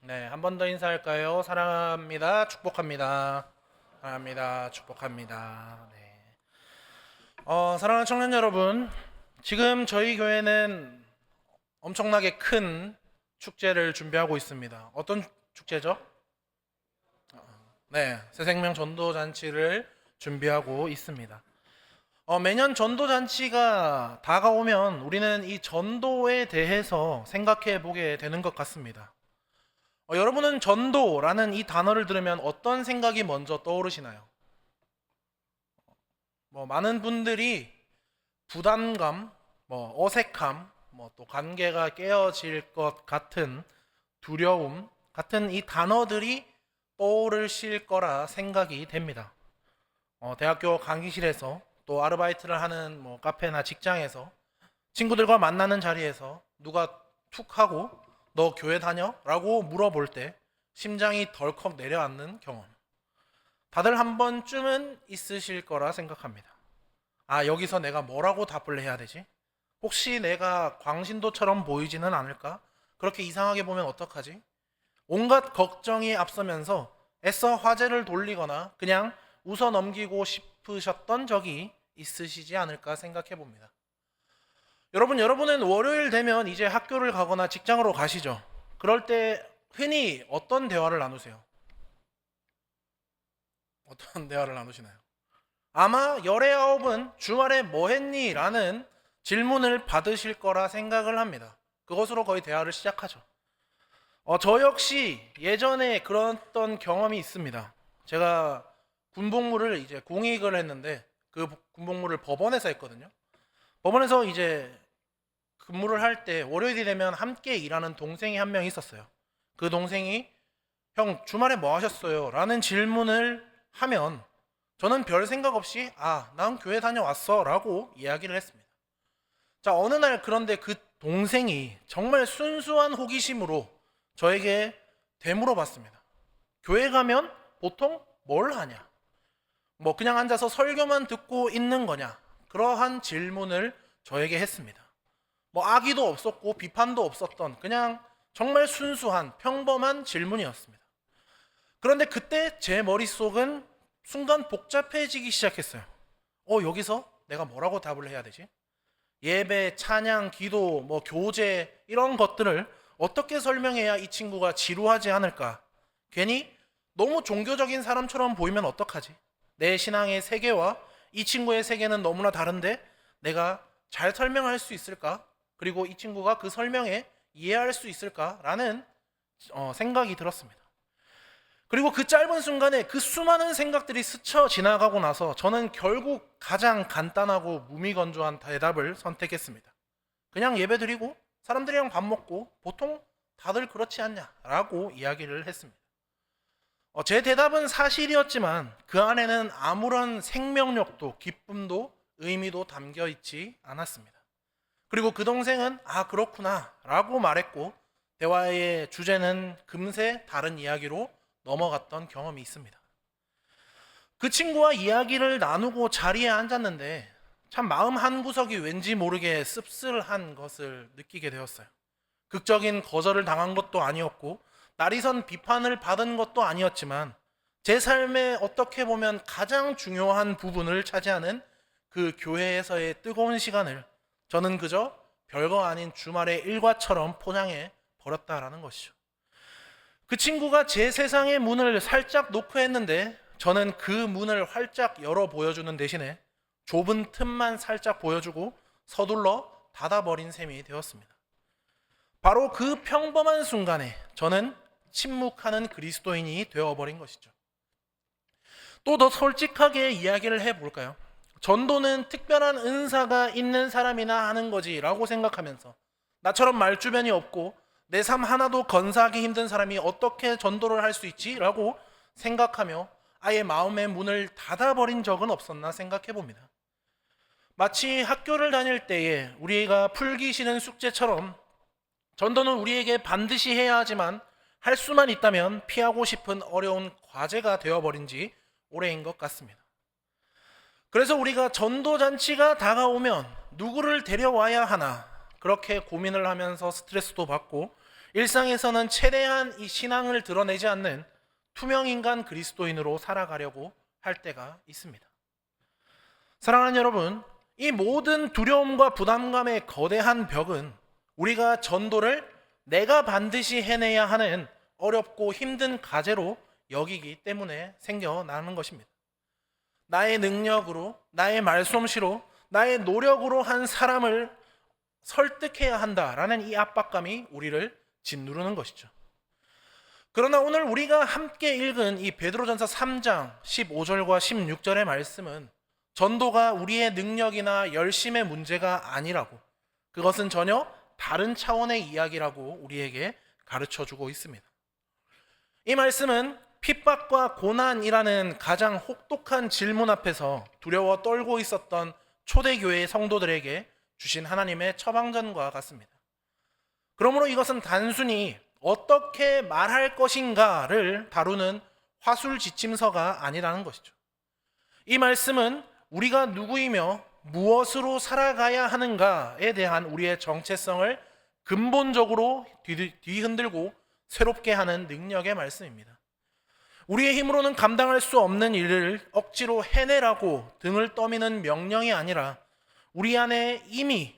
네, 한 번 더 인사할까요? 사랑합니다. 축복합니다. 사랑합니다. 축복합니다. 네. 사랑하는 청년 여러분, 지금 저희 교회는 엄청나게 큰 축제를 준비하고 있습니다. 어떤 축제죠? 네, 새생명 전도 잔치를 준비하고 있습니다. 매년 전도 잔치가 다가오면 우리는 이 전도에 대해서 생각해 보게 되는 것 같습니다. 여러분은 전도라는 이 단어를 들으면 어떤 생각이 먼저 떠오르시나요? 많은 분들이 부담감, 어색함, 또 관계가 깨어질 것 같은 두려움 같은 이 단어들이 떠오르실 거라 생각이 됩니다. 대학교 강의실에서 또 아르바이트를 하는 카페나 직장에서 친구들과 만나는 자리에서 누가 툭 하고 너 교회 다녀? 라고 물어볼 때 심장이 덜컥 내려앉는 경험. 다들 한 번쯤은 있으실 거라 생각합니다. 아, 여기서 내가 뭐라고 답을 해야 되지? 혹시 내가 광신도처럼 보이지는 않을까? 그렇게 이상하게 보면 어떡하지? 온갖 걱정이 앞서면서 애써 화제를 돌리거나 그냥 웃어 넘기고 싶으셨던 적이 있으시지 않을까 생각해 봅니다. 여러분은 월요일 되면 이제 학교를 가거나 직장으로 가시죠. 그럴 때 흔히 어떤 대화를 나누세요? 어떤 대화를 나누시나요? 아마 열의 아홉은 주말에 뭐 했니? 라는 질문을 받으실 거라 생각을 합니다. 그것으로 거의 대화를 시작하죠. 저 역시 예전에 그랬던 경험이 있습니다. 제가 군복무를 이제 공익을 했는데 그 군복무를 법원에서 했거든요. 법원에서 이제 근무를 할 때 월요일이 되면 함께 일하는 동생이 한 명 있었어요. 그 동생이 형 주말에 뭐 하셨어요? 라는 질문을 하면 저는 별 생각 없이 난 교회 다녀왔어 라고 이야기를 했습니다. 자, 어느 날 그런데 그 동생이 정말 순수한 호기심으로 저에게 되물어봤습니다. 교회 가면 보통 뭘 하냐? 그냥 앉아서 설교만 듣고 있는 거냐? 그러한 질문을 저에게 했습니다. 악의도 없었고 비판도 없었던 그냥 정말 순수한 평범한 질문이었습니다. 그런데 그때 제 머릿속은 순간 복잡해지기 시작했어요. 여기서 내가 뭐라고 답을 해야 되지? 예배, 찬양, 기도, 교제 이런 것들을 어떻게 설명해야 이 친구가 지루하지 않을까? 괜히 너무 종교적인 사람처럼 보이면 어떡하지? 내 신앙의 세계와 이 친구의 세계는 너무나 다른데 내가 잘 설명할 수 있을까? 그리고 이 친구가 그 설명에 이해할 수 있을까라는 생각이 들었습니다. 그리고 그 짧은 순간에 그 수많은 생각들이 스쳐 지나가고 나서 저는 결국 가장 간단하고 무미건조한 대답을 선택했습니다. 그냥 예배드리고 사람들이랑 밥 먹고 보통 다들 그렇지 않냐라고 이야기를 했습니다. 제 대답은 사실이었지만 그 안에는 아무런 생명력도 기쁨도 의미도 담겨 있지 않았습니다. 그리고 그 동생은 그렇구나 라고 말했고 대화의 주제는 금세 다른 이야기로 넘어갔던 경험이 있습니다. 그 친구와 이야기를 나누고 자리에 앉았는데 참 마음 한구석이 왠지 모르게 씁쓸한 것을 느끼게 되었어요. 극적인 거절을 당한 것도 아니었고 날이선 비판을 받은 것도 아니었지만 제 삶에 어떻게 보면 가장 중요한 부분을 차지하는 그 교회에서의 뜨거운 시간을 저는 그저 별거 아닌 주말의 일과처럼 포장해 버렸다라는 것이죠. 그 친구가 제 세상의 문을 살짝 노크했는데 저는 그 문을 활짝 열어 보여주는 대신에 좁은 틈만 살짝 보여주고 서둘러 닫아버린 셈이 되었습니다. 바로 그 평범한 순간에 저는 침묵하는 그리스도인이 되어버린 것이죠. 또 더 솔직하게 이야기를 해볼까요? 전도는 특별한 은사가 있는 사람이나 하는 거지라고 생각하면서 나처럼 말주변이 없고 내 삶 하나도 건사하기 힘든 사람이 어떻게 전도를 할 수 있지? 라고 생각하며 아예 마음의 문을 닫아버린 적은 없었나 생각해 봅니다. 마치 학교를 다닐 때에 우리가 풀기 싫은 숙제처럼 전도는 우리에게 반드시 해야 하지만 할 수만 있다면 피하고 싶은 어려운 과제가 되어버린 지 오래인 것 같습니다. 그래서 우리가 전도잔치가 다가오면 누구를 데려와야 하나 그렇게 고민을 하면서 스트레스도 받고 일상에서는 최대한 이 신앙을 드러내지 않는 투명인간 그리스도인으로 살아가려고 할 때가 있습니다. 사랑하는 여러분, 이 모든 두려움과 부담감의 거대한 벽은 우리가 전도를 내가 반드시 해내야 하는 어렵고 힘든 과제로 여기기 때문에 생겨나는 것입니다. 나의 능력으로, 나의 말솜씨로, 나의 노력으로 한 사람을 설득해야 한다라는 이 압박감이 우리를 짓누르는 것이죠. 그러나 오늘 우리가 함께 읽은 이 베드로전서 3장 15절과 16절의 말씀은 전도가 우리의 능력이나 열심의 문제가 아니라고, 그것은 전혀 다른 차원의 이야기라고 우리에게 가르쳐주고 있습니다. 이 말씀은 핍박과 고난이라는 가장 혹독한 질문 앞에서 두려워 떨고 있었던 초대교회의 성도들에게 주신 하나님의 처방전과 같습니다. 그러므로 이것은 단순히 어떻게 말할 것인가를 다루는 화술 지침서가 아니라는 것이죠. 이 말씀은 우리가 누구이며 무엇으로 살아가야 하는가에 대한 우리의 정체성을 근본적으로 뒤흔들고 새롭게 하는 능력의 말씀입니다. 우리의 힘으로는 감당할 수 없는 일을 억지로 해내라고 등을 떠미는 명령이 아니라 우리 안에 이미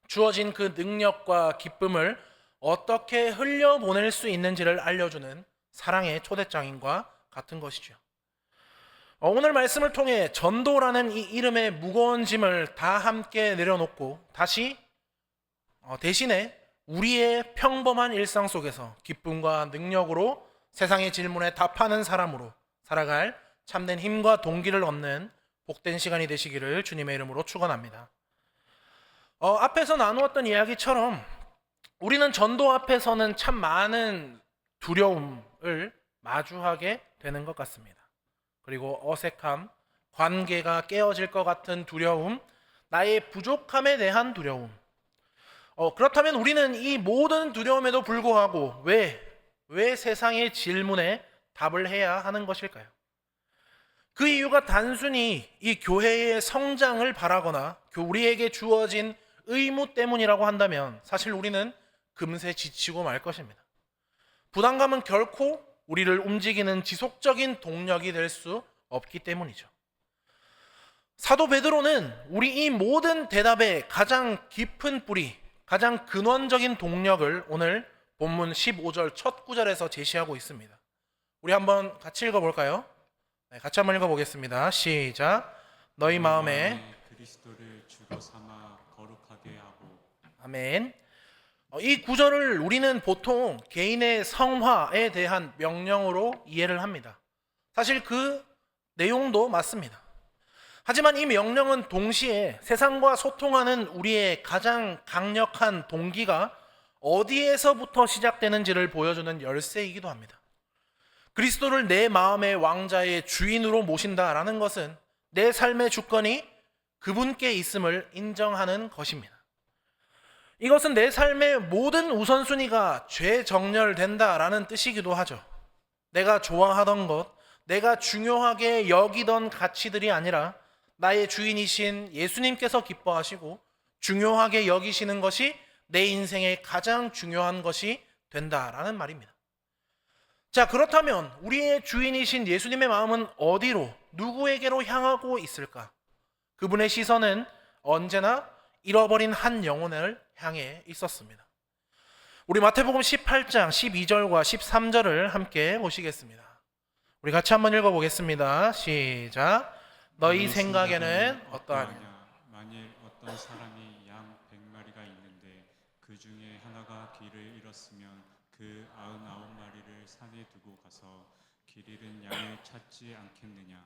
주어진 그 능력과 기쁨을 어떻게 흘려보낼 수 있는지를 알려주는 사랑의 초대장인과 같은 것이죠. 오늘 말씀을 통해 전도라는 이 이름의 무거운 짐을 다 함께 내려놓고 다시 대신에 우리의 평범한 일상 속에서 기쁨과 능력으로 세상의 질문에 답하는 사람으로 살아갈 참된 힘과 동기를 얻는 복된 시간이 되시기를 주님의 이름으로 축원합니다. 앞에서 나누었던 이야기처럼 우리는 전도 앞에서는 참 많은 두려움을 마주하게 되는 것 같습니다. 그리고 어색함, 관계가 깨어질 것 같은 두려움, 나의 부족함에 대한 두려움. 그렇다면 우리는 이 모든 두려움에도 불구하고 왜 세상의 질문에 답을 해야 하는 것일까요? 그 이유가 단순히 이 교회의 성장을 바라거나 우리에게 주어진 의무 때문이라고 한다면 사실 우리는 금세 지치고 말 것입니다. 부담감은 결코 우리를 움직이는 지속적인 동력이 될 수 없기 때문이죠. 사도 베드로는 우리 이 모든 대답의 가장 깊은 뿌리, 가장 근원적인 동력을 오늘 본문 15절 첫 구절에서 제시하고 있습니다. 우리 한번 같이 읽어볼까요? 네, 같이 한번 읽어보겠습니다. 시작. 너희 마음에 그리스도를 주로 삼아 거룩하게 하고. 아멘. 이 구절을 우리는 보통 개인의 성화에 대한 명령으로 이해를 합니다. 사실 그 내용도 맞습니다. 하지만 이 명령은 동시에 세상과 소통하는 우리의 가장 강력한 동기가 어디에서부터 시작되는지를 보여주는 열쇠이기도 합니다. 그리스도를 내 마음의 왕자의 주인으로 모신다라는 것은 내 삶의 주권이 그분께 있음을 인정하는 것입니다. 이것은 내 삶의 모든 우선순위가 죄정렬된다라는 뜻이기도 하죠. 내가 좋아하던 것, 내가 중요하게 여기던 가치들이 아니라 나의 주인이신 예수님께서 기뻐하시고 중요하게 여기시는 것이 내 인생의 가장 중요한 것이 된다라는 말입니다. 자, 그렇다면 우리의 주인이신 예수님의 마음은 어디로, 누구에게로 향하고 있을까? 그분의 시선은 언제나 잃어버린 한 영혼을 향해 있었습니다. 우리 마태복음 18장 12절과 13절을 함께 보시겠습니다. 우리 같이 한번 읽어보겠습니다. 시작. 너희 생각에는 어떠하냐? 만일 어떤 사람이 양 100마리가 있는데 그 중에 하나가 길을 잃었으면 그 99마리를 산에 두고 가서 길 잃은 양을 찾지 않겠느냐?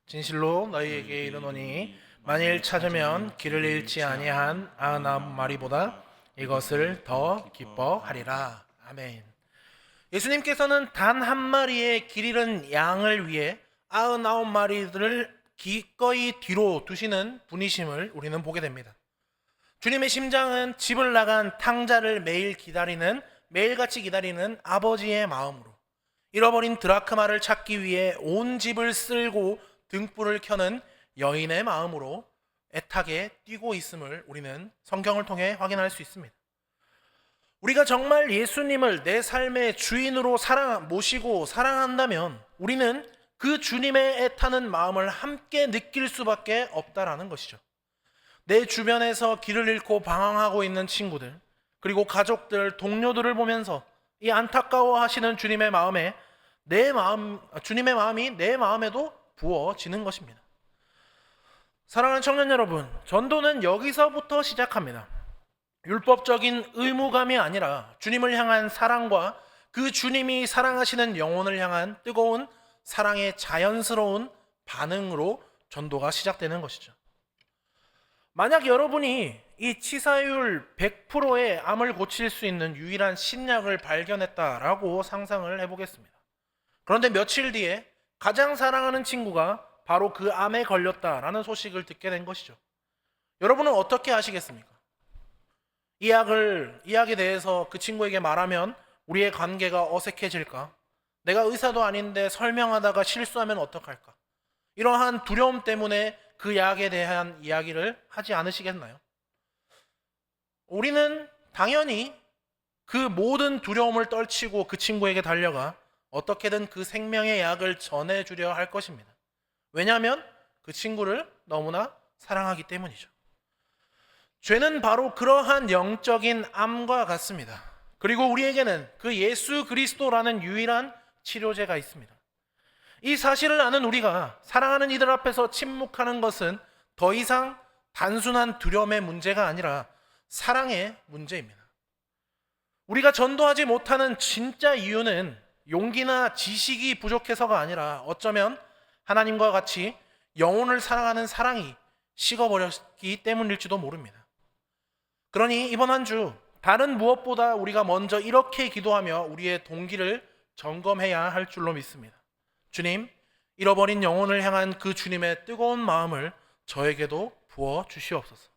진실로 너희에게 이르노니 만일 찾으면 길을 잃지 아니한 99마리보다 이것을 더 기뻐하리라. 아멘. 예수님께서는 단 한 마리의 길 잃은 양을 위해 99마리들을 기꺼이 뒤로 두시는 분이심을 우리는 보게 됩니다. 주님의 심장은 집을 나간 탕자를 매일같이 기다리는 아버지의 마음으로, 잃어버린 드라크마를 찾기 위해 온 집을 쓸고 등불을 켜는 여인의 마음으로 애타게 뛰고 있음을 우리는 성경을 통해 확인할 수 있습니다. 우리가 정말 예수님을 내 삶의 주인으로 모시고 사랑한다면 우리는 그 주님의 애타는 마음을 함께 느낄 수밖에 없다라는 것이죠. 내 주변에서 길을 잃고 방황하고 있는 친구들, 그리고 가족들, 동료들을 보면서 이 안타까워하시는 주님의 마음이 내 마음에도 부어지는 것입니다. 사랑하는 청년 여러분, 전도는 여기서부터 시작합니다. 율법적인 의무감이 아니라 주님을 향한 사랑과 그 주님이 사랑하시는 영혼을 향한 뜨거운 사랑의 자연스러운 반응으로 전도가 시작되는 것이죠. 만약 여러분이 이 치사율 100%의 암을 고칠 수 있는 유일한 신약을 발견했다라고 상상을 해보겠습니다. 그런데 며칠 뒤에 가장 사랑하는 친구가 바로 그 암에 걸렸다라는 소식을 듣게 된 것이죠. 여러분은 어떻게 하시겠습니까? 이 약에 대해서 그 친구에게 말하면 우리의 관계가 어색해질까? 내가 의사도 아닌데 설명하다가 실수하면 어떡할까? 이러한 두려움 때문에 그 약에 대한 이야기를 하지 않으시겠나요? 우리는 당연히 그 모든 두려움을 떨치고 그 친구에게 달려가 어떻게든 그 생명의 약을 전해주려 할 것입니다. 왜냐하면 그 친구를 너무나 사랑하기 때문이죠. 죄는 바로 그러한 영적인 암과 같습니다. 그리고 우리에게는 그 예수 그리스도라는 유일한 치료제가 있습니다. 이 사실을 아는 우리가 사랑하는 이들 앞에서 침묵하는 것은 더 이상 단순한 두려움의 문제가 아니라 사랑의 문제입니다. 우리가 전도하지 못하는 진짜 이유는 용기나 지식이 부족해서가 아니라 어쩌면 하나님과 같이 영혼을 사랑하는 사랑이 식어버렸기 때문일지도 모릅니다. 그러니 이번 한 주 다른 무엇보다 우리가 먼저 이렇게 기도하며 우리의 동기를 점검해야 할 줄로 믿습니다. 주님, 잃어버린 영혼을 향한 그 주님의 뜨거운 마음을 저에게도 부어 주시옵소서.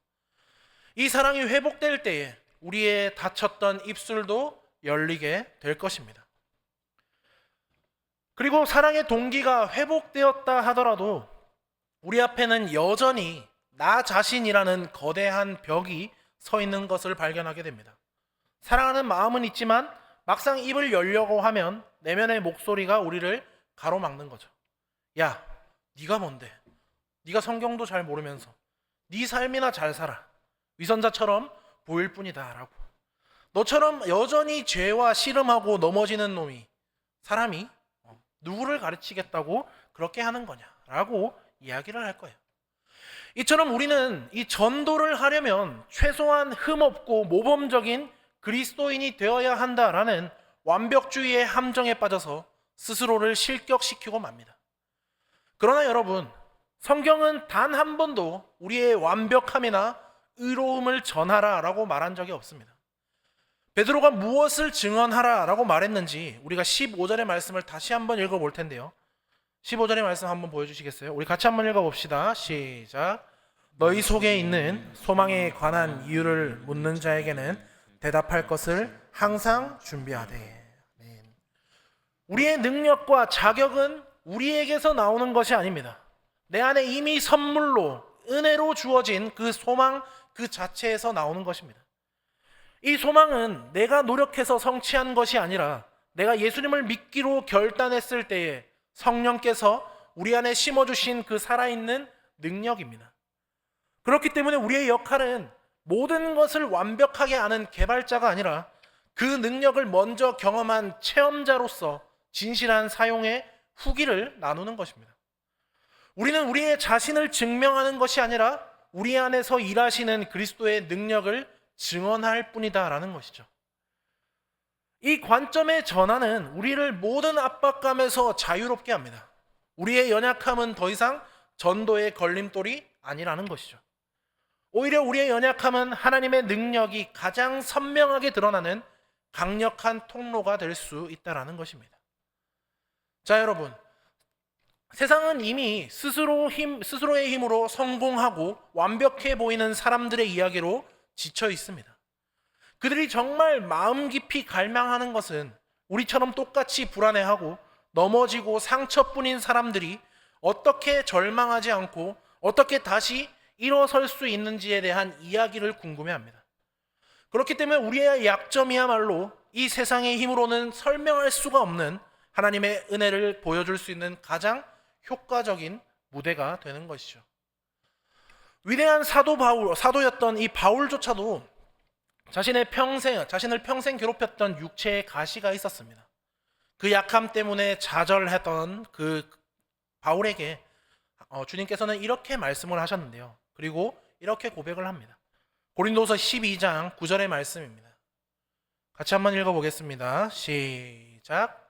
이 사랑이 회복될 때에 우리의 닫혔던 입술도 열리게 될 것입니다. 그리고 사랑의 동기가 회복되었다 하더라도 우리 앞에는 여전히 나 자신이라는 거대한 벽이 서 있는 것을 발견하게 됩니다. 사랑하는 마음은 있지만 막상 입을 열려고 하면 내면의 목소리가 우리를 가로막는 거죠. 야, 네가 뭔데? 네가 성경도 잘 모르면서 네 삶이나 잘 살아. 위선자처럼 보일 뿐이다 라고. 너처럼 여전히 죄와 씨름하고 넘어지는 사람이 누구를 가르치겠다고 그렇게 하는 거냐라고 이야기를 할 거예요. 이처럼 우리는 이 전도를 하려면 최소한 흠없고 모범적인 그리스도인이 되어야 한다라는 완벽주의의 함정에 빠져서 스스로를 실격시키고 맙니다. 그러나 여러분, 성경은 단 한 번도 우리의 완벽함이나 의로움을 전하라라고 말한 적이 없습니다. 베드로가 무엇을 증언하라라고 말했는지 우리가 15절의 말씀을 다시 한번 읽어볼 텐데요. 15절의 말씀 한번 보여주시겠어요? 우리 같이 한번 읽어봅시다. 시작. 너희 속에 있는 소망에 관한 이유를 묻는 자에게는 대답할 것을 항상 준비하되. 우리의 능력과 자격은 우리에게서 나오는 것이 아닙니다. 내 안에 이미 선물로 은혜로 주어진 그 소망 그 자체에서 나오는 것입니다. 이 소망은 내가 노력해서 성취한 것이 아니라 내가 예수님을 믿기로 결단했을 때에 성령께서 우리 안에 심어주신 그 살아있는 능력입니다. 그렇기 때문에 우리의 역할은 모든 것을 완벽하게 아는 개발자가 아니라 그 능력을 먼저 경험한 체험자로서 진실한 사용의 후기를 나누는 것입니다. 우리는 우리의 자신을 증명하는 것이 아니라 우리 안에서 일하시는 그리스도의 능력을 증언할 뿐이다라는 것이죠. 이 관점의 전환은 우리를 모든 압박감에서 자유롭게 합니다. 우리의 연약함은 더 이상 전도의 걸림돌이 아니라는 것이죠. 오히려 우리의 연약함은 하나님의 능력이 가장 선명하게 드러나는 강력한 통로가 될 수 있다는 것입니다. 자, 여러분, 세상은 이미 스스로의 힘으로 성공하고 완벽해 보이는 사람들의 이야기로 지쳐 있습니다. 그들이 정말 마음 깊이 갈망하는 것은 우리처럼 똑같이 불안해하고 넘어지고 상처뿐인 사람들이 어떻게 절망하지 않고 어떻게 다시 일어설 수 있는지에 대한 이야기를 궁금해합니다. 그렇기 때문에 우리의 약점이야말로 이 세상의 힘으로는 설명할 수가 없는 하나님의 은혜를 보여줄 수 있는 가장 효과적인 무대가 되는 것이죠. 위대한 사도였던 이 바울조차도 자신을 평생 괴롭혔던 육체의 가시가 있었습니다. 그 약함 때문에 좌절했던 그 바울에게 주님께서는 이렇게 말씀을 하셨는데요. 그리고 이렇게 고백을 합니다. 고린도서 12장 9절의 말씀입니다. 같이 한번 읽어보겠습니다. 시작.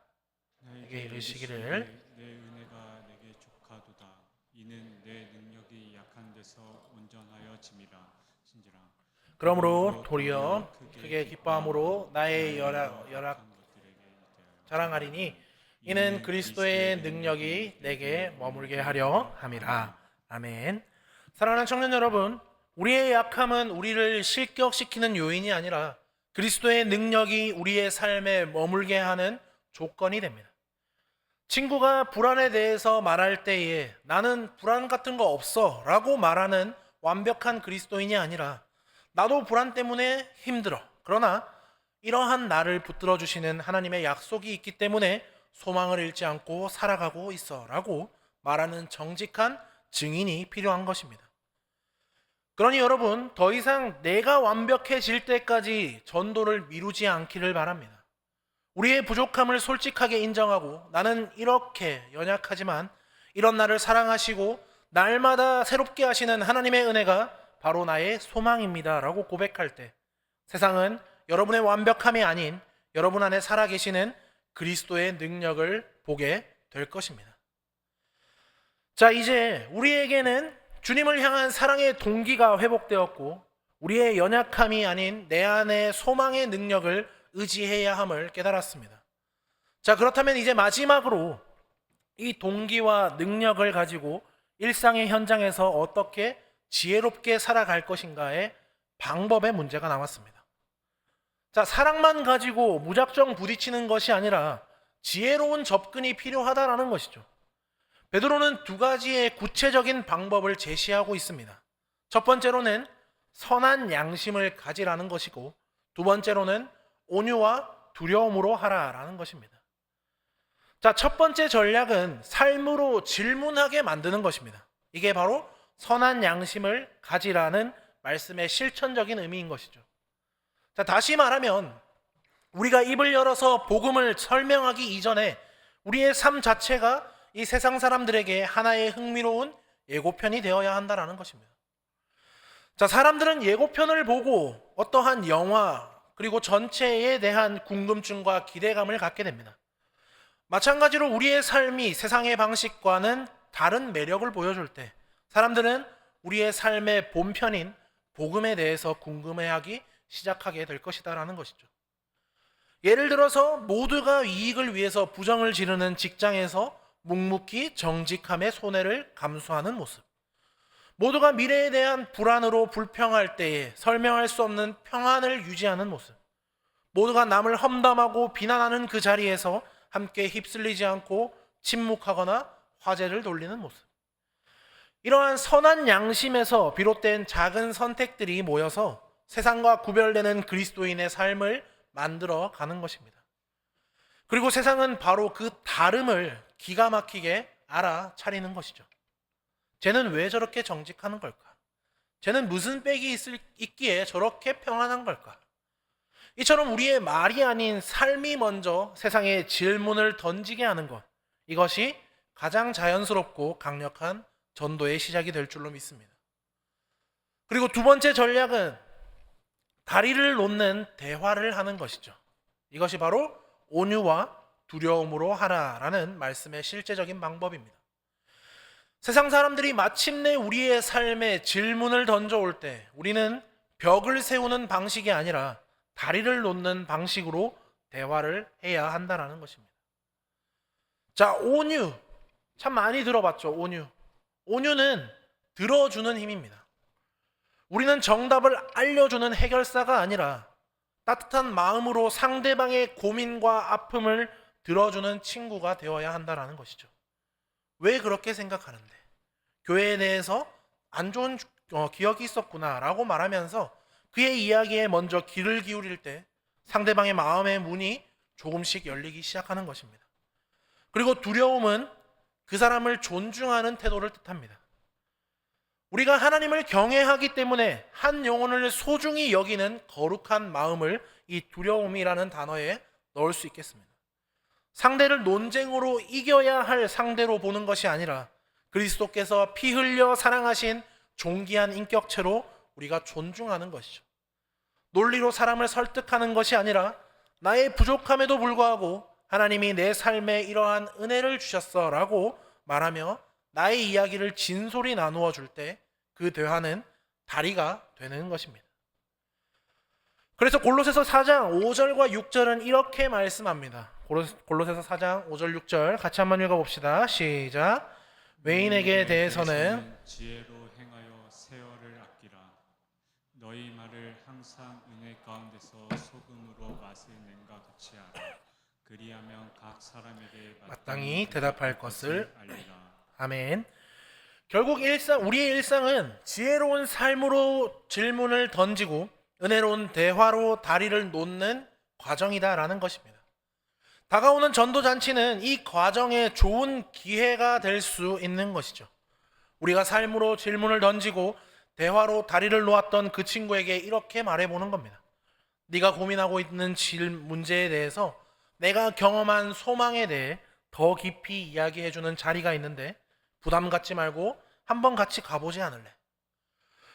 내게 이르시기를 내 은혜가 내게 족하도다. 이는 내 능력이 약한 데서 온전하여 짐이라. 신지라. 그러므로 도리어 크게 기뻐함으로 나의 열악 자랑하리니 이는 그리스도의 능력이 내게 머물게 하려 함이라. 아멘. 사랑하는 청년 여러분, 우리의 약함은 우리를 실격시키는 요인이 아니라 그리스도의 능력이 우리의 삶에 머물게 하는 조건이 됩니다. 친구가 불안에 대해서 말할 때에 나는 불안 같은 거 없어 라고 말하는 완벽한 그리스도인이 아니라 나도 불안 때문에 힘들어. 그러나 이러한 나를 붙들어 주시는 하나님의 약속이 있기 때문에 소망을 잃지 않고 살아가고 있어 라고 말하는 정직한 증인이 필요한 것입니다. 그러니 여러분, 더 이상 내가 완벽해질 때까지 전도를 미루지 않기를 바랍니다. 우리의 부족함을 솔직하게 인정하고 나는 이렇게 연약하지만 이런 나를 사랑하시고 날마다 새롭게 하시는 하나님의 은혜가 바로 나의 소망입니다 라고 고백할 때 세상은 여러분의 완벽함이 아닌 여러분 안에 살아계시는 그리스도의 능력을 보게 될 것입니다. 자, 이제 우리에게는 주님을 향한 사랑의 동기가 회복되었고 우리의 연약함이 아닌 내 안의 소망의 능력을 의지해야 함을 깨달았습니다. 자, 그렇다면 이제 마지막으로 이 동기와 능력을 가지고 일상의 현장에서 어떻게 지혜롭게 살아갈 것인가의 방법의 문제가 나왔습니다. 자, 사랑만 가지고 무작정 부딪히는 것이 아니라 지혜로운 접근이 필요하다라는 것이죠. 베드로는 두 가지의 구체적인 방법을 제시하고 있습니다. 첫 번째로는 선한 양심을 가지라는 것이고 두 번째로는 온유와 두려움으로 하라라는 것입니다. 자, 첫 번째 전략은 삶으로 질문하게 만드는 것입니다. 이게 바로 선한 양심을 가지라는 말씀의 실천적인 의미인 것이죠. 자, 다시 말하면 우리가 입을 열어서 복음을 설명하기 이전에 우리의 삶 자체가 이 세상 사람들에게 하나의 흥미로운 예고편이 되어야 한다는 것입니다. 자, 사람들은 예고편을 보고 어떠한 영화 그리고 전체에 대한 궁금증과 기대감을 갖게 됩니다. 마찬가지로 우리의 삶이 세상의 방식과는 다른 매력을 보여줄 때 사람들은 우리의 삶의 본편인 복음에 대해서 궁금해하기 시작하게 될 것이다라는 것이죠. 예를 들어서 모두가 이익을 위해서 부정을 지르는 직장에서 묵묵히 정직함의 손해를 감수하는 모습, 모두가 미래에 대한 불안으로 불평할 때에 설명할 수 없는 평안을 유지하는 모습, 모두가 남을 험담하고 비난하는 그 자리에서 함께 휩쓸리지 않고 침묵하거나 화제를 돌리는 모습, 이러한 선한 양심에서 비롯된 작은 선택들이 모여서 세상과 구별되는 그리스도인의 삶을 만들어 가는 것입니다. 그리고 세상은 바로 그 다름을 기가 막히게 알아차리는 것이죠. 쟤는 왜 저렇게 정직하는 걸까? 쟤는 무슨 빽이 있기에 저렇게 평안한 걸까? 이처럼 우리의 말이 아닌 삶이 먼저 세상에 질문을 던지게 하는 것, 이것이 가장 자연스럽고 강력한 전도의 시작이 될 줄로 믿습니다. 그리고 두 번째 전략은 다리를 놓는 대화를 하는 것이죠. 이것이 바로 온유와 두려움으로 하라라는 말씀의 실제적인 방법입니다. 세상 사람들이 마침내 우리의 삶에 질문을 던져올 때 우리는 벽을 세우는 방식이 아니라 다리를 놓는 방식으로 대화를 해야 한다는 것입니다. 자, 온유. 참 많이 들어봤죠, 온유. 온유는 들어주는 힘입니다. 우리는 정답을 알려주는 해결사가 아니라 따뜻한 마음으로 상대방의 고민과 아픔을 들어주는 친구가 되어야 한다는 것이죠. 왜 그렇게 생각하는데? 교회에 대해서 안 좋은 기억이 있었구나 라고 말하면서 그의 이야기에 먼저 귀를 기울일 때 상대방의 마음의 문이 조금씩 열리기 시작하는 것입니다. 그리고 두려움은 그 사람을 존중하는 태도를 뜻합니다. 우리가 하나님을 경외하기 때문에 한 영혼을 소중히 여기는 거룩한 마음을 이 두려움이라는 단어에 넣을 수 있겠습니다. 상대를 논쟁으로 이겨야 할 상대로 보는 것이 아니라 그리스도께서 피 흘려 사랑하신 존귀한 인격체로 우리가 존중하는 것이죠. 논리로 사람을 설득하는 것이 아니라 나의 부족함에도 불구하고 하나님이 내 삶에 이러한 은혜를 주셨어 라고 말하며 나의 이야기를 진솔히 나누어 줄 때 그 대화는 다리가 되는 것입니다. 그래서 골로새서 4장 5절과 6절은 이렇게 말씀합니다. 골로새서 4장 5절 6절 같이 한번 읽어봅시다. 시작. 외인에게 대해서는 지혜로 행하여 세월을 아끼라. 너희 말을 항상 은혜 가운데서 소금으로 맛을 낸과 같이 하라. 그리하면 각 사람에게 마땅히 대답할 것을 알리라. 아멘. 결국 우리의 일상은 지혜로운 삶으로 질문을 던지고 은혜로운 대화로 다리를 놓는 과정이다라는 것입니다. 다가오는 전도잔치는 이 과정에 좋은 기회가 될 수 있는 것이죠. 우리가 삶으로 질문을 던지고 대화로 다리를 놓았던 그 친구에게 이렇게 말해보는 겁니다. 네가 고민하고 있는 문제에 대해서 내가 경험한 소망에 대해 더 깊이 이야기해주는 자리가 있는데 부담 갖지 말고 한번 같이 가보지 않을래?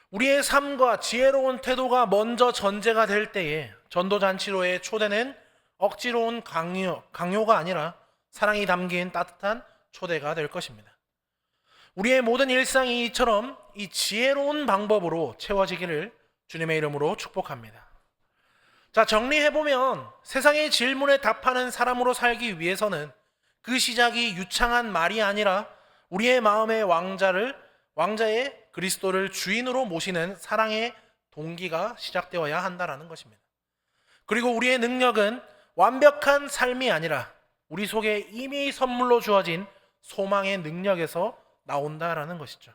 우리의 삶과 지혜로운 태도가 먼저 전제가 될 때에 전도잔치로의 초대는 억지로운 강요가 아니라 사랑이 담긴 따뜻한 초대가 될 것입니다. 우리의 모든 일상이 이처럼 이 지혜로운 방법으로 채워지기를 주님의 이름으로 축복합니다. 자, 정리해보면 세상의 질문에 답하는 사람으로 살기 위해서는 그 시작이 유창한 말이 아니라 우리의 마음의 왕자의 그리스도를 주인으로 모시는 사랑의 동기가 시작되어야 한다는 것입니다. 그리고 우리의 능력은 완벽한 삶이 아니라 우리 속에 이미 선물로 주어진 소망의 능력에서 나온다라는 것이죠.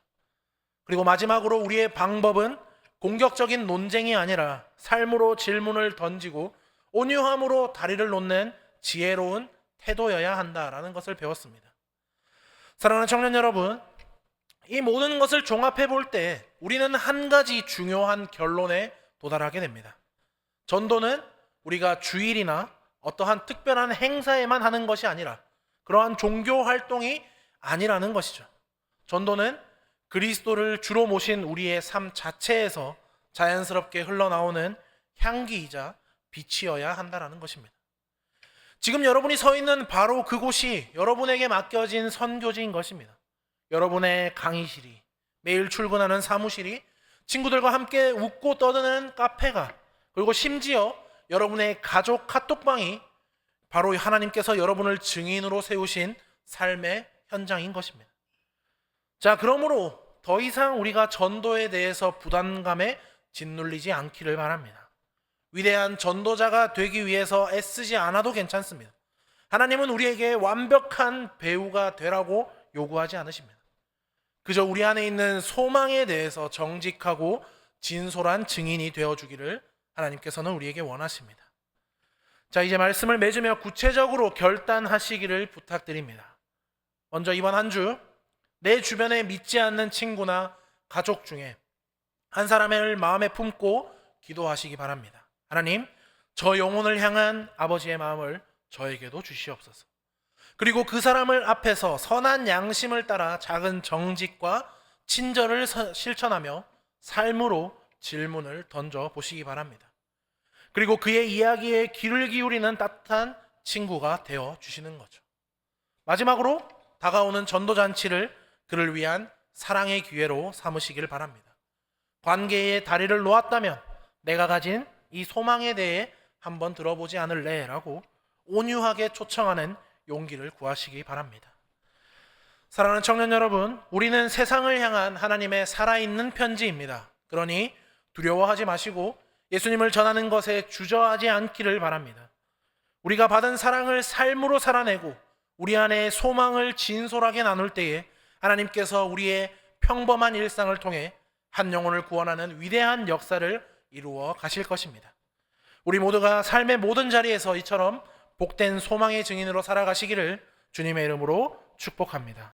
그리고 마지막으로 우리의 방법은 공격적인 논쟁이 아니라 삶으로 질문을 던지고 온유함으로 다리를 놓는 지혜로운 태도여야 한다라는 것을 배웠습니다. 사랑하는 청년 여러분, 이 모든 것을 종합해 볼 때 우리는 한 가지 중요한 결론에 도달하게 됩니다. 전도는 우리가 주일이나 어떠한 특별한 행사에만 하는 것이 아니라 그러한 종교 활동이 아니라는 것이죠. 전도는 그리스도를 주로 모신 우리의 삶 자체에서 자연스럽게 흘러나오는 향기이자 빛이어야 한다는 것입니다. 지금 여러분이 서 있는 바로 그곳이 여러분에게 맡겨진 선교지인 것입니다. 여러분의 강의실이, 매일 출근하는 사무실이, 친구들과 함께 웃고 떠드는 카페가, 그리고 심지어 여러분의 가족 카톡방이 바로 하나님께서 여러분을 증인으로 세우신 삶의 현장인 것입니다. 자, 그러므로 더 이상 우리가 전도에 대해서 부담감에 짓눌리지 않기를 바랍니다. 위대한 전도자가 되기 위해서 애쓰지 않아도 괜찮습니다. 하나님은 우리에게 완벽한 배우가 되라고 요구하지 않으십니다. 그저 우리 안에 있는 소망에 대해서 정직하고 진솔한 증인이 되어주기를 하나님께서는 우리에게 원하십니다. 자, 이제 말씀을 맺으며 구체적으로 결단하시기를 부탁드립니다. 먼저 이번 한 주 내 주변에 믿지 않는 친구나 가족 중에 한 사람을 마음에 품고 기도하시기 바랍니다. 하나님, 저 영혼을 향한 아버지의 마음을 저에게도 주시옵소서. 그리고 그 사람을 앞에서 선한 양심을 따라 작은 정직과 친절을 실천하며 삶으로 질문을 던져 보시기 바랍니다. 그리고 그의 이야기에 귀를 기울이는 따뜻한 친구가 되어 주시는 거죠. 마지막으로 다가오는 전도잔치를 그를 위한 사랑의 기회로 삼으시길 바랍니다. 관계에 다리를 놓았다면 내가 가진 이 소망에 대해 한번 들어보지 않을래? 라고 온유하게 초청하는 용기를 구하시기 바랍니다. 사랑하는 청년 여러분, 우리는 세상을 향한 하나님의 살아있는 편지입니다. 그러니 두려워하지 마시고 예수님을 전하는 것에 주저하지 않기를 바랍니다. 우리가 받은 사랑을 삶으로 살아내고 우리 안에 소망을 진솔하게 나눌 때에 하나님께서 우리의 평범한 일상을 통해 한 영혼을 구원하는 위대한 역사를 이루어 가실 것입니다. 우리 모두가 삶의 모든 자리에서 이처럼 복된 소망의 증인으로 살아가시기를 주님의 이름으로 축복합니다.